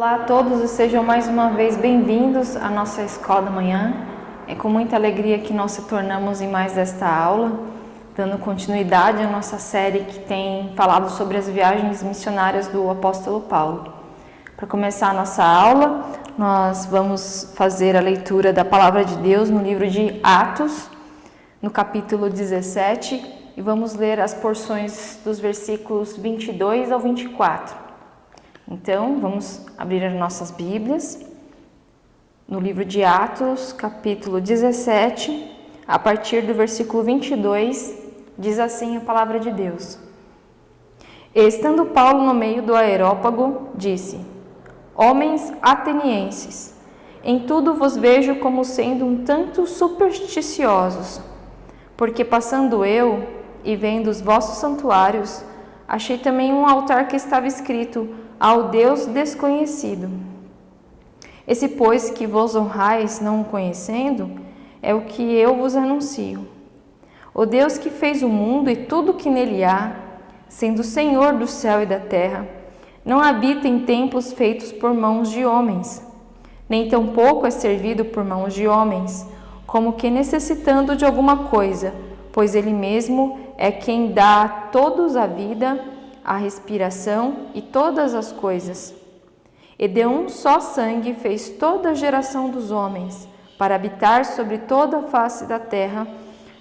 Olá a todos e sejam mais uma vez bem-vindos à nossa Escola da Manhã. É com muita alegria que nós retornamos em mais esta aula, dando continuidade à nossa série que tem falado sobre as viagens missionárias do apóstolo Paulo. Para começar a nossa aula, nós vamos fazer a leitura da Palavra de Deus no livro de Atos, no capítulo 17, e vamos ler as porções dos versículos 22 ao 24. Então, vamos abrir as nossas Bíblias no livro de Atos, capítulo 17, a partir do versículo 22, diz assim a palavra de Deus. E estando Paulo no meio do aerópago, disse: Homens atenienses, em tudo vos vejo como sendo um tanto supersticiosos, porque passando eu e vendo os vossos santuários, achei também um altar que estava escrito ao Deus desconhecido. Esse, pois, que vos honrais não o conhecendo, é o que eu vos anuncio. O Deus que fez o mundo e tudo que nele há, sendo Senhor do céu e da terra, não habita em templos feitos por mãos de homens, nem tampouco é servido por mãos de homens, como que necessitando de alguma coisa, pois ele mesmo é quem dá a todos a vida, a respiração e todas as coisas. E de um só sangue fez toda a geração dos homens, para habitar sobre toda a face da terra,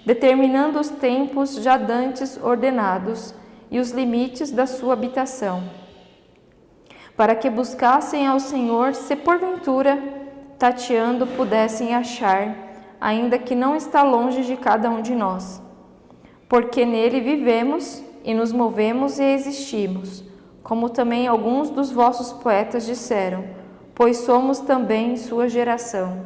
determinando os tempos já dantes ordenados e os limites da sua habitação, para que buscassem ao Senhor, se porventura, tateando, pudessem achar, ainda que não está longe de cada um de nós. Porque nele vivemos e nos movemos e existimos, como também alguns dos vossos poetas disseram, pois somos também sua geração.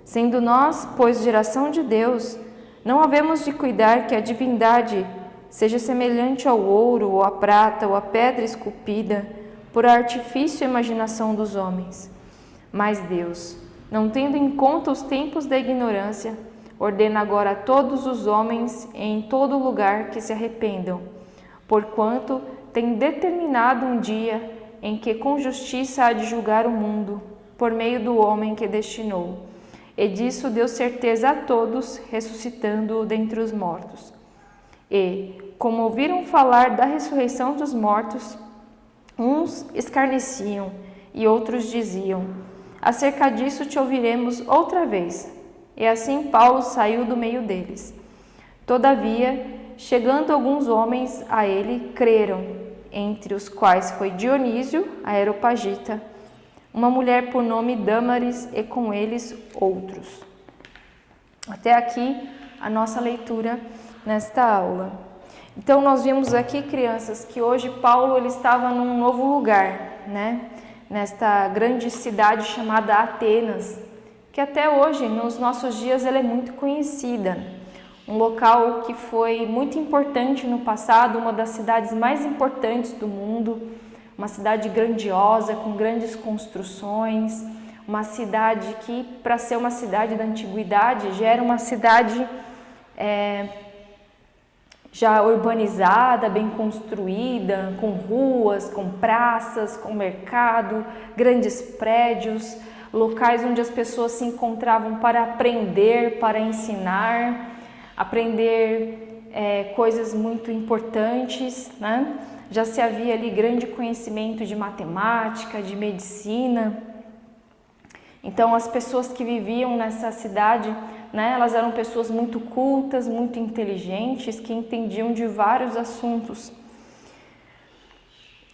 Sendo nós, pois, geração de Deus, não havemos de cuidar que a divindade seja semelhante ao ouro, ou à prata, ou à pedra esculpida, por artifício e imaginação dos homens. Mas Deus, não tendo em conta os tempos da ignorância, ordena agora a todos os homens em todo lugar que se arrependam, porquanto tem determinado um dia em que com justiça há de julgar o mundo, por meio do homem que destinou. E disso deu certeza a todos, ressuscitando-o dentre os mortos. E, como ouviram falar da ressurreição dos mortos, uns escarneciam e outros diziam: acerca disso te ouviremos outra vez. E assim Paulo saiu do meio deles. Todavia, chegando alguns homens a ele, creram, entre os quais foi Dionísio, a Areopagita, uma mulher por nome Dâmaris, e com eles outros. Até aqui a nossa leitura nesta aula. Então nós vimos aqui, crianças, que hoje Paulo ele estava num novo lugar, né? Nesta grande cidade chamada Atenas, que até hoje, nos nossos dias, ela é muito conhecida. Um local que foi muito importante no passado, uma das cidades mais importantes do mundo, uma cidade grandiosa, com grandes construções, uma cidade que, para ser uma cidade da antiguidade, já era uma cidade já urbanizada, bem construída, com ruas, com praças, com mercado, grandes prédios, locais onde as pessoas se encontravam para aprender, para ensinar, aprender coisas muito importantes, né? Já se havia ali grande conhecimento de matemática, de medicina. Então as pessoas que viviam nessa cidade, né, elas eram pessoas muito cultas, muito inteligentes, que entendiam de vários assuntos.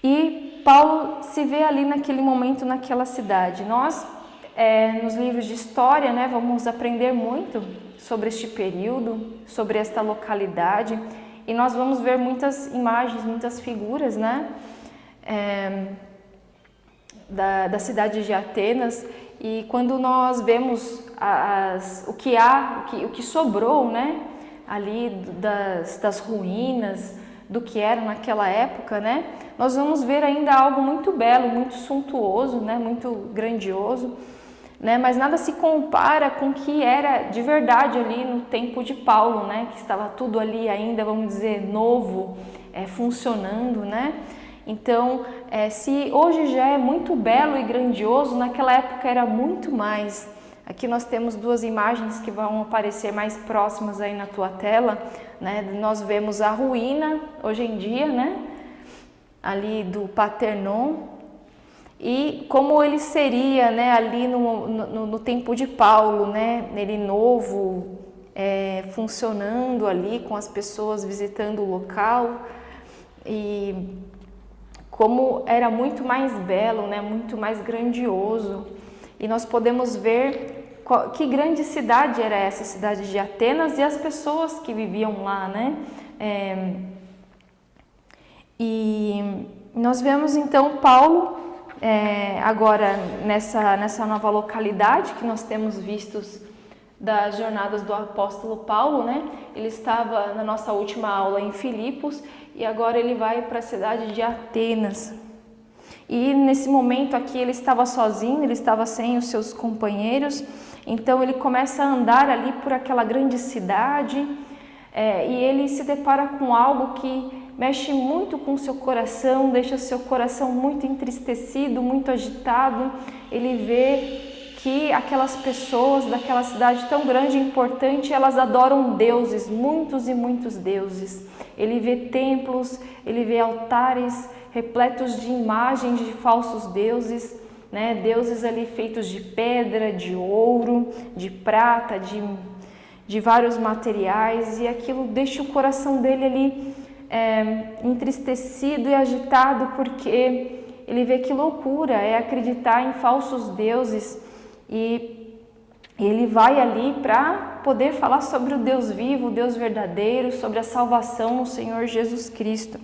E Paulo se vê ali naquele momento, naquela cidade. Nós, nos livros de história, né, vamos aprender muito sobre este período, sobre esta localidade, e nós vamos ver muitas imagens, muitas figuras, né, da cidade de Atenas. E quando nós vemos o que sobrou, né, ali das ruínas, do que era naquela época, né, nós vamos ver ainda algo muito belo, muito suntuoso, né, muito grandioso, né, mas nada se compara com o que era de verdade ali no tempo de Paulo, né, que estava tudo ali ainda, vamos dizer, novo, funcionando, né. Então, se hoje já é muito belo e grandioso, naquela época era muito mais. Aqui nós temos duas imagens que vão aparecer mais próximas aí na tua tela, né? Nós vemos a ruína hoje em dia, né? Ali do Partenon, e como ele seria, né? Ali no tempo de Paulo, né? Ele novo, funcionando ali com as pessoas visitando o local, e como era muito mais belo, né? Muito mais grandioso. E nós podemos ver que grande cidade era essa, cidade de Atenas, e as pessoas que viviam lá, né? E nós vemos então Paulo agora nessa nova localidade que nós temos vistos das jornadas do apóstolo Paulo, né? Ele estava na nossa última aula em Filipos e agora ele vai para a cidade de Atenas. E nesse momento aqui ele estava sozinho, ele estava sem os seus companheiros, então ele começa a andar ali por aquela grande cidade e ele se depara com algo que mexe muito com o seu coração, deixa o seu coração muito entristecido, muito agitado. Ele vê que aquelas pessoas daquela cidade tão grande e importante, elas adoram deuses, muitos e muitos deuses. Ele vê templos, ele vê altares repletos de imagens de falsos deuses, né? Deuses ali feitos de pedra, de ouro, de prata, de vários materiais, e aquilo deixa o coração dele ali entristecido e agitado, porque ele vê que loucura é acreditar em falsos deuses, e ele vai ali para poder falar sobre o Deus vivo, o Deus verdadeiro, sobre a salvação no Senhor Jesus Cristo.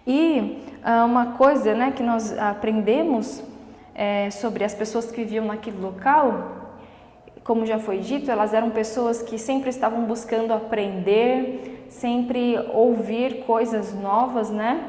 E uma coisa, né, que nós aprendemos sobre as pessoas que viviam naquele local, como já foi dito, elas eram pessoas que sempre estavam buscando aprender, sempre ouvir coisas novas, né?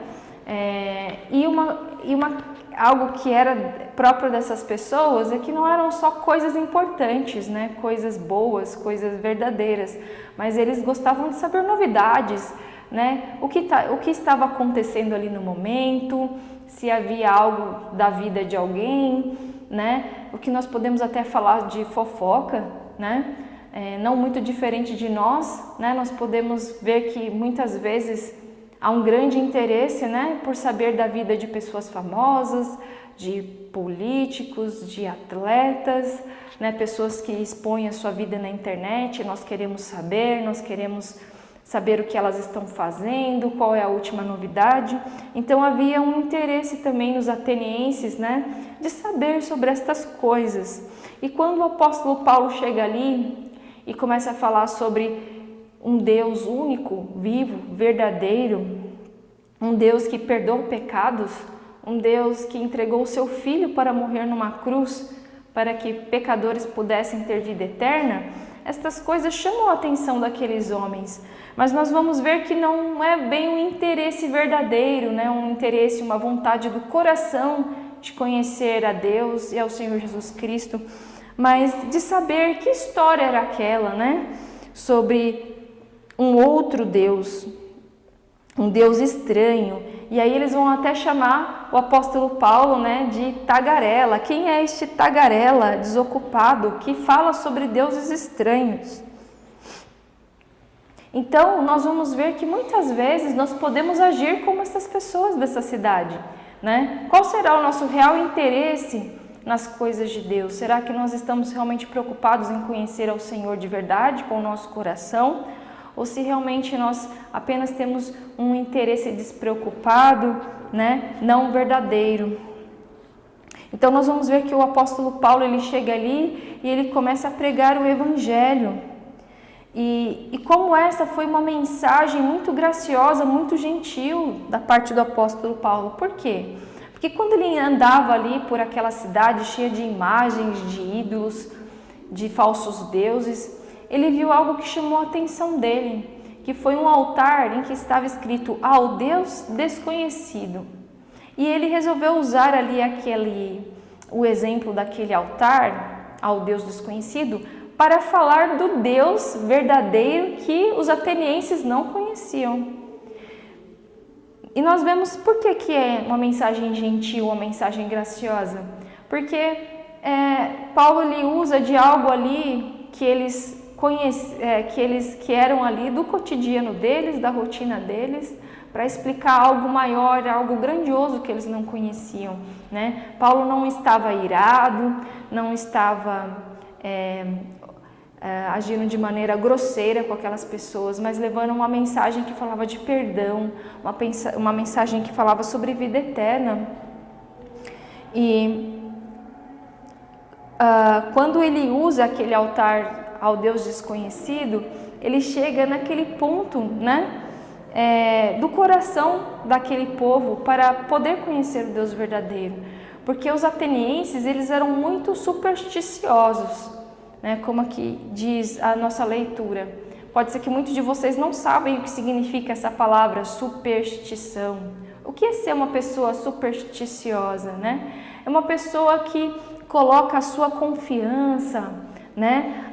Algo que era próprio dessas pessoas é que não eram só coisas importantes, né? Coisas boas, coisas verdadeiras, mas eles gostavam de saber novidades, né? O que estava acontecendo ali no momento, se havia algo da vida de alguém, né? O que nós podemos até falar de fofoca, né? Não muito diferente de nós, né? Nós podemos ver que muitas vezes há um grande interesse, né, por saber da vida de pessoas famosas, de políticos, de atletas, né, pessoas que expõem a sua vida na internet. Nós queremos saber o que elas estão fazendo, qual é a última novidade. Então havia um interesse também nos atenienses, né, de saber sobre estas coisas. E quando o apóstolo Paulo chega ali e começa a falar sobre um Deus único, vivo, verdadeiro, um Deus que perdoa pecados, um Deus que entregou o seu Filho para morrer numa cruz, para que pecadores pudessem ter vida eterna, estas coisas chamam a atenção daqueles homens. Mas nós vamos ver que não é bem um interesse verdadeiro, né? Um interesse, uma vontade do coração de conhecer a Deus e ao Senhor Jesus Cristo, mas de saber que história era aquela, né? Sobre um outro Deus, um Deus estranho. E aí eles vão até chamar o apóstolo Paulo, né, de tagarela. Quem é este tagarela desocupado que fala sobre deuses estranhos? Então nós vamos ver que muitas vezes nós podemos agir como essas pessoas dessa cidade, né? Qual será o nosso real interesse nas coisas de Deus? Será que nós estamos realmente preocupados em conhecer ao Senhor de verdade com o nosso coração? Ou se realmente nós apenas temos um interesse despreocupado, né, não verdadeiro. Então nós vamos ver que o apóstolo Paulo, ele chega ali e ele começa a pregar o evangelho. E como essa foi uma mensagem muito graciosa, muito gentil da parte do apóstolo Paulo. Por quê? Porque quando ele andava ali por aquela cidade cheia de imagens, de ídolos, de falsos deuses, ele viu algo que chamou a atenção dele, que foi um altar em que estava escrito ao Deus desconhecido. E ele resolveu usar ali o exemplo daquele altar ao Deus desconhecido para falar do Deus verdadeiro que os atenienses não conheciam. E nós vemos por que é uma mensagem gentil, uma mensagem graciosa. Porque Paulo ele usa de algo ali que eles que eram ali do cotidiano deles, da rotina deles, para explicar algo maior, algo grandioso que eles não conheciam, né? Paulo não estava irado, não estava agindo de maneira grosseira com aquelas pessoas, mas levando uma mensagem que falava de perdão, uma mensagem que falava sobre vida eterna. E quando ele usa aquele altar ao Deus desconhecido, ele chega naquele ponto, né, do coração daquele povo para poder conhecer o Deus verdadeiro. Porque os atenienses, eles eram muito supersticiosos, né, como aqui diz a nossa leitura. Pode ser que muitos de vocês não sabem o que significa essa palavra superstição. O que é ser uma pessoa supersticiosa, né? É uma pessoa que coloca a sua confiança, né,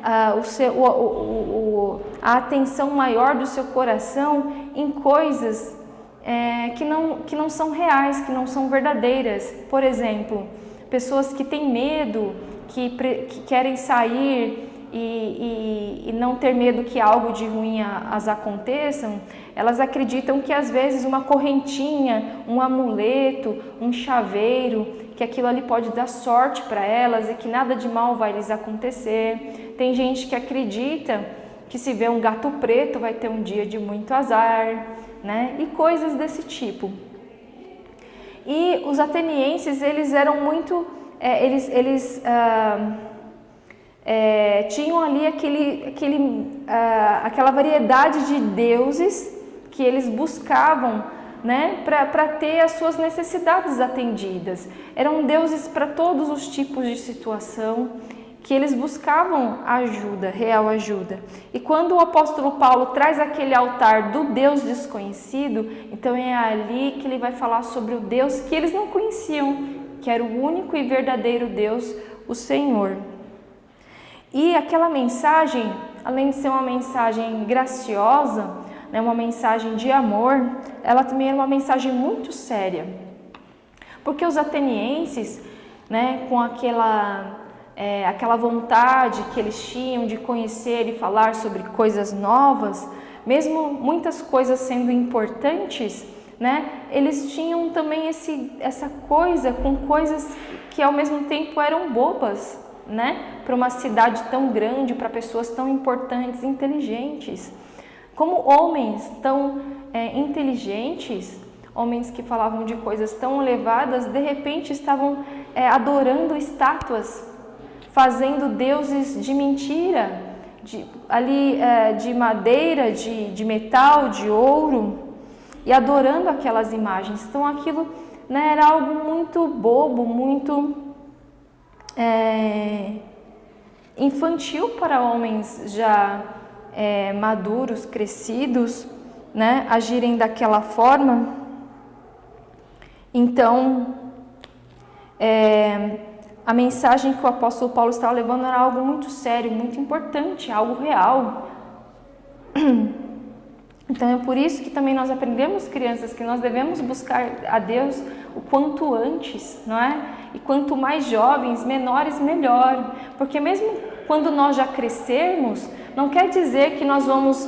a atenção maior do seu coração em coisas que não são reais, que não são verdadeiras. Por exemplo, pessoas que têm medo, que querem sair e não ter medo que algo de ruim as aconteçam, elas acreditam que às vezes uma correntinha, um amuleto, um chaveiro, que aquilo ali pode dar sorte para elas e que nada de mal vai lhes acontecer. Tem gente que acredita que se vê um gato preto vai ter um dia de muito azar, né? E coisas desse tipo. E os atenienses, eles eram muito... tinham ali aquela variedade de deuses que eles buscavam, né, para ter as suas necessidades atendidas. Eram deuses para todos os tipos de situação, que eles buscavam ajuda, real ajuda. E quando o apóstolo Paulo traz aquele altar do Deus desconhecido, então é ali que ele vai falar sobre o Deus que eles não conheciam, que era o único e verdadeiro Deus, o Senhor. E aquela mensagem, além de ser uma mensagem graciosa, né, uma mensagem de amor, ela também era uma mensagem muito séria. Porque os atenienses, né, com aquela vontade que eles tinham de conhecer e falar sobre coisas novas, mesmo muitas coisas sendo importantes, né, eles tinham também essa coisa com coisas que ao mesmo tempo eram bobas, né, para uma cidade tão grande, para pessoas tão importantes, inteligentes. Como homens tão inteligentes, homens que falavam de coisas tão elevadas, de repente estavam adorando estátuas, fazendo deuses de mentira, de madeira, de metal, de ouro, e adorando aquelas imagens. Então aquilo, né, era algo muito bobo, muito infantil para homens já maduros, crescidos, né, agirem daquela forma. Então, a mensagem que o apóstolo Paulo estava levando era algo muito sério, muito importante, algo real. Então é por isso que também nós aprendemos, crianças, que nós devemos buscar a Deus o quanto antes, não é? E quanto mais jovens, menores, melhor. Porque mesmo quando nós já crescermos, não quer dizer que nós vamos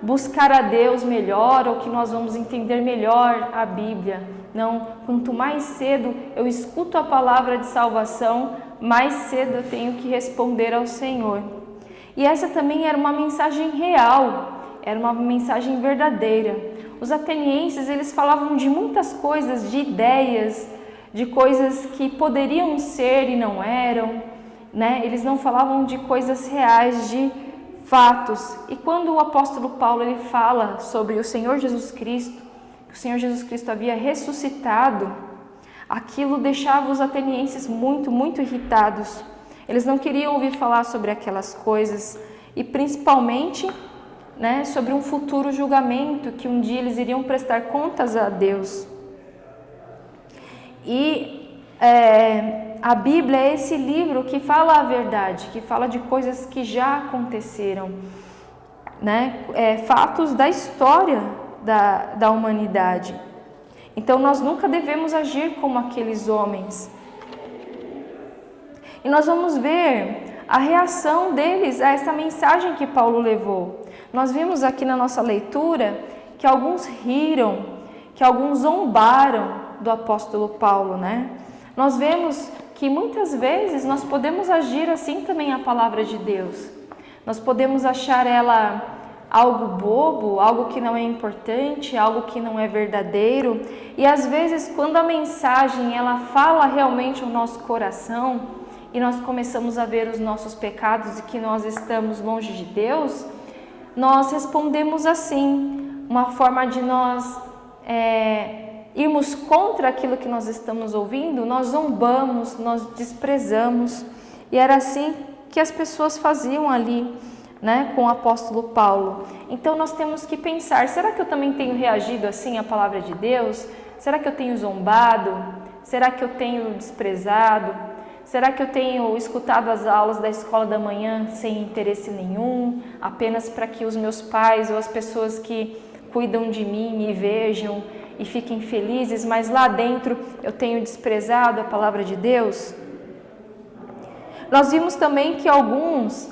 buscar a Deus melhor ou que nós vamos entender melhor a Bíblia. Não, quanto mais cedo eu escuto a palavra de salvação, mais cedo eu tenho que responder ao Senhor. E essa também era uma mensagem real, era uma mensagem verdadeira. Os atenienses, eles falavam de muitas coisas, de ideias, de coisas que poderiam ser e não eram, né? Eles não falavam de coisas reais, de fatos. E quando o apóstolo Paulo ele fala sobre o Senhor Jesus Cristo, que o Senhor Jesus Cristo havia ressuscitado, aquilo deixava os atenienses muito, muito irritados. Eles não queriam ouvir falar sobre aquelas coisas e principalmente, né, sobre um futuro julgamento, que um dia eles iriam prestar contas a Deus. E a Bíblia é esse livro que fala a verdade, que fala de coisas que já aconteceram, né? Fatos da história da humanidade. Então nós nunca devemos agir como aqueles homens. E nós vamos ver a reação deles a essa mensagem que Paulo levou. Nós vimos aqui na nossa leitura que alguns riram, que alguns zombaram do apóstolo Paulo, né? Nós vemos que muitas vezes nós podemos agir assim também a palavra de Deus. Nós podemos achar ela algo bobo, algo que não é importante, algo que não é verdadeiro. E às vezes quando a mensagem ela fala realmente ao nosso coração e nós começamos a ver os nossos pecados e que nós estamos longe de Deus, nós respondemos assim, uma forma de nós irmos contra aquilo que nós estamos ouvindo, nós zombamos, nós desprezamos. E era assim que as pessoas faziam ali, né, com o apóstolo Paulo. Então nós temos que pensar, será que eu também tenho reagido assim à palavra de Deus? Será que eu tenho zombado? Será que eu tenho desprezado? Será que eu tenho escutado as aulas da escola da manhã sem interesse nenhum, apenas para que os meus pais ou as pessoas que cuidam de mim me vejam e fiquem felizes, mas lá dentro eu tenho desprezado a palavra de Deus? Nós vimos também que alguns,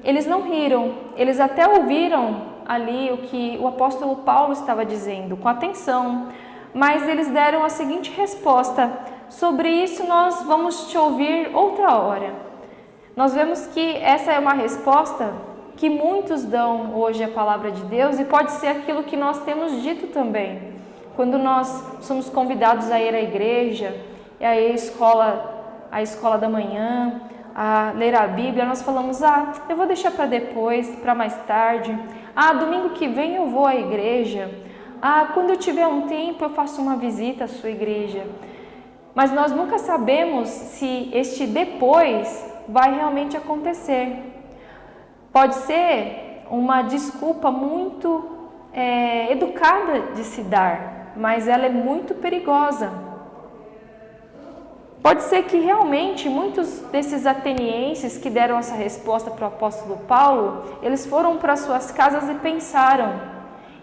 eles não riram, eles até ouviram ali o que o apóstolo Paulo estava dizendo, com atenção, mas eles deram a seguinte resposta: sobre isso nós vamos te ouvir outra hora. Nós vemos que essa é uma resposta que muitos dão hoje à palavra de Deus e pode ser aquilo que nós temos dito também. Quando nós somos convidados a ir à igreja, a ir à escola da manhã, a ler a Bíblia, nós falamos, eu vou deixar para depois, para mais tarde. Domingo que vem eu vou à igreja. Quando eu tiver um tempo eu faço uma visita à sua igreja. Mas nós nunca sabemos se este depois vai realmente acontecer. Pode ser uma desculpa muito educada de se dar, mas ela é muito perigosa. Pode ser que realmente muitos desses atenienses que deram essa resposta para o apóstolo Paulo, eles foram para suas casas e pensaram.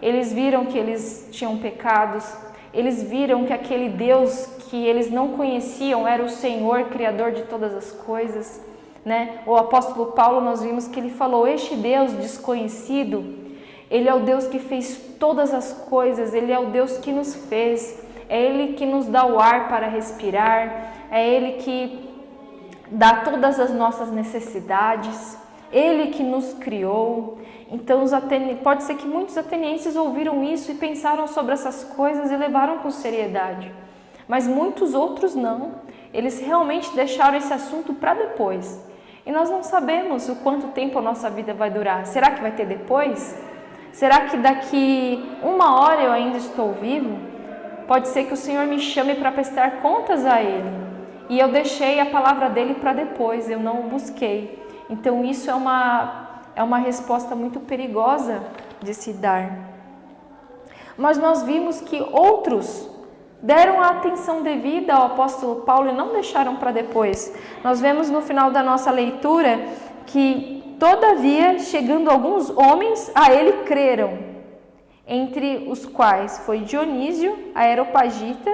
Eles viram que eles tinham pecados, eles viram que aquele Deus que eles não conheciam era o Senhor, Criador de todas as coisas, né? O apóstolo Paulo, nós vimos que ele falou, este Deus desconhecido, ele é o Deus que fez todas as coisas, ele é o Deus que nos fez, é ele que nos dá o ar para respirar, é ele que dá todas as nossas necessidades, ele que nos criou. Então pode ser que muitos atenienses ouviram isso e pensaram sobre essas coisas e levaram com seriedade, mas muitos outros não, eles realmente deixaram esse assunto para depois. E nós não sabemos o quanto tempo a nossa vida vai durar. Será que vai ter depois? Será que daqui 1 hora eu ainda estou vivo? Pode ser que o Senhor me chame para prestar contas a Ele. E eu deixei a palavra dEle para depois, eu não o busquei. Então isso é uma resposta muito perigosa de se dar. Mas nós vimos que outros deram a atenção devida ao apóstolo Paulo e não deixaram para depois. Nós vemos no final da nossa leitura que, todavia, chegando alguns homens, a ele creram, entre os quais foi Dionísio, a Areopagita,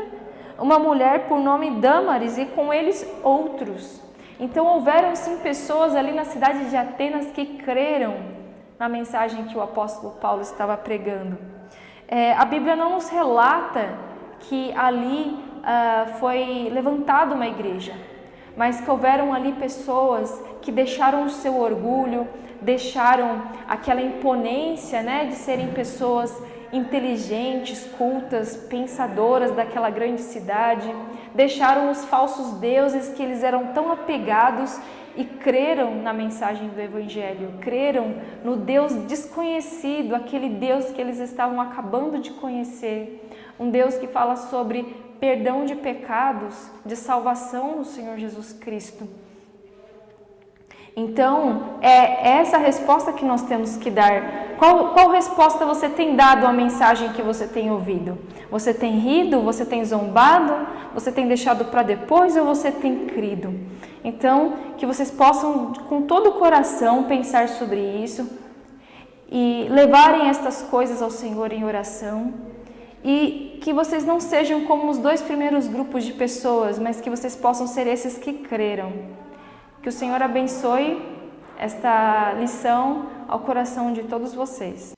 uma mulher por nome Dâmaris e com eles outros. Então houveram sim pessoas ali na cidade de Atenas que creram na mensagem que o apóstolo Paulo estava pregando. A Bíblia não nos relata que ali foi levantada uma igreja, mas que houveram ali pessoas que deixaram o seu orgulho, deixaram aquela imponência, né, de serem pessoas inteligentes, cultas, pensadoras daquela grande cidade, deixaram os falsos deuses que eles eram tão apegados e creram na mensagem do Evangelho, creram no Deus desconhecido, aquele Deus que eles estavam acabando de conhecer, um Deus que fala sobre perdão de pecados, de salvação no Senhor Jesus Cristo. Então, é essa resposta que nós temos que dar. Qual resposta você tem dado à mensagem que você tem ouvido? Você tem rido? Você tem zombado? Você tem deixado para depois ou você tem crido? Então, que vocês possam, com todo o coração, pensar sobre isso e levarem estas coisas ao Senhor em oração e que vocês não sejam como os 2 primeiros grupos de pessoas, mas que vocês possam ser esses que creram. Que o Senhor abençoe esta lição ao coração de todos vocês.